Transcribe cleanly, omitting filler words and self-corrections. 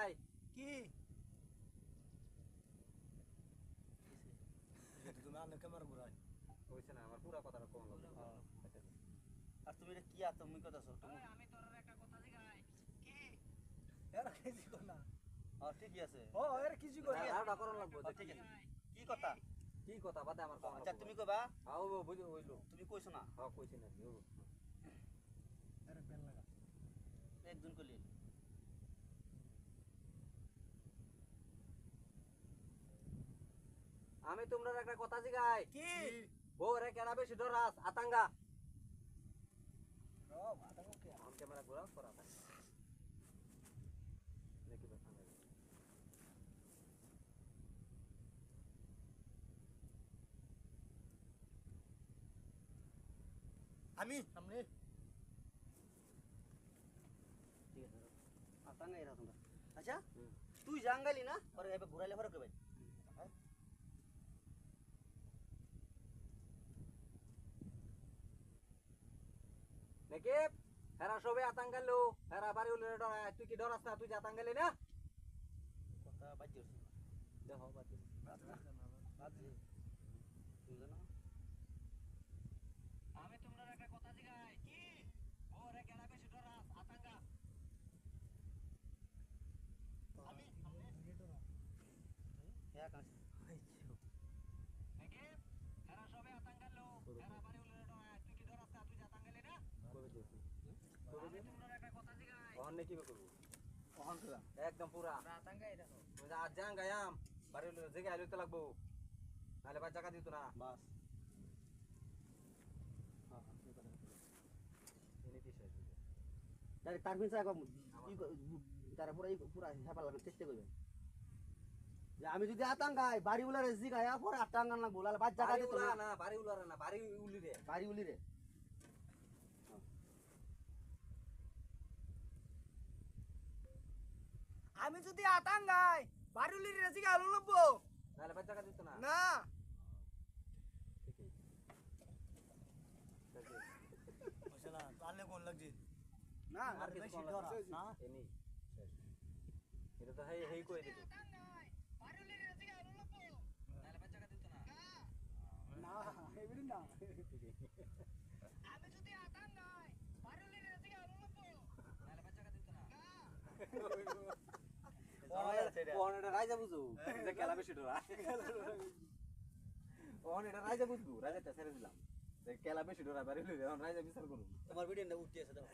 জিগাই কি তুমি আনে ক্যামেরা ঘুরাই কইছ না আমার পুরা কথাটা কোন লাগবে আর তুমি এটা কি আতো মুই কথা তুমি আমি তোর একটা কথা জিগাই কি এরা কিছু কর না ঠিকই আছে ও এরা কিছু কর আরটা করন লাগবে ঠিক আছে কি কথা কি কথা বাদে আমার কোন আচ্ছা তুমি কইবা আও বুঝ হইলো তুমি কইছো না হ্যাঁ কইছি না আরে বেল লাগা একজন কইলি আমি তোমরা একটা কথা জিগাই কি বউরে কেডা বেশি ডরাস আতাঙ্গা ও বাবা ওকে অন ক্যামেরা ঘোরাও করা থাকে নাকি কথা নাই আমি সামনে ঠিক আছে আতাঙ্গা এরা তোমরা আচ্ছা তুই জাঙ্গালি না পরে এবে ঘুরাইলে পরে কইবে নাকি হেরা সবে আতাঙ্গালো হেরা বাড়ি উলে ডরায় তুই কি ডরাস না তুই আতাঙ্গালি না কথা বাজ্য দেখো বাতি আমি তোমরা একটা কথা জিগাই কি ওরে কেডা বেশি ডরাস আতাঙ্গা আমি সামনে হ্যাঁ কাজ নাকি এরা সবে আতাঙ্গালো এরা বাড়ি উলে ডরায় তুই কি ডরাস না তুই আতাঙ্গালি না কবে দিছি আমি তোমরা একটা কথা জিগাই অন নাকি করব ওহন কইবা একদম পুরা আতাঙ্গাই দেখো ওই আজ জাঙ্গায়াম বাড়ি উলে জেগে আইতে লাগবো নালে বাচ্চা কা দিত না বাস এনে কি শেষ তার মিনসা একবার তারা পুরা হেপাল লাগার চেষ্টা করবে যে আমি যদি আতাঙ্গাই বাড়ি উলারে জিগায়া পরে আতাঙ্গা না বলালে বাদ জায়গা বাড়ি দিত উলা না না বাড়ি উলা না বাড়ি উলি রে বাড়ি উলি রে আমি যদি আতাঙ্গাই বাড়ির রেসি গালো লবো নালে বাচ্চা কা দিত না না বুঝলা তাহলে কোন লাগছে না আর কিছু বেশি কোন ডরা লাগছে না এনি এটা তো হেই হেই কই দিত নালে বাচ্চা কা দিত না না এবিন না আমি যদি আতাঙ্গাই বাড়ির রেসি গালো লবো নালে বাচ্চা কা দিত না কোন এটা রাজা বুঝু যে খেলা বেশি ডরা ওন এটা রাজা বুঝবো রাজাটা ছেড়ে দিলাম যে খেলা বেশি ডরা বাড়ি উলি রে রাজা বিচার করুন তোমার ভিডিওটা উঠতে আছে দাও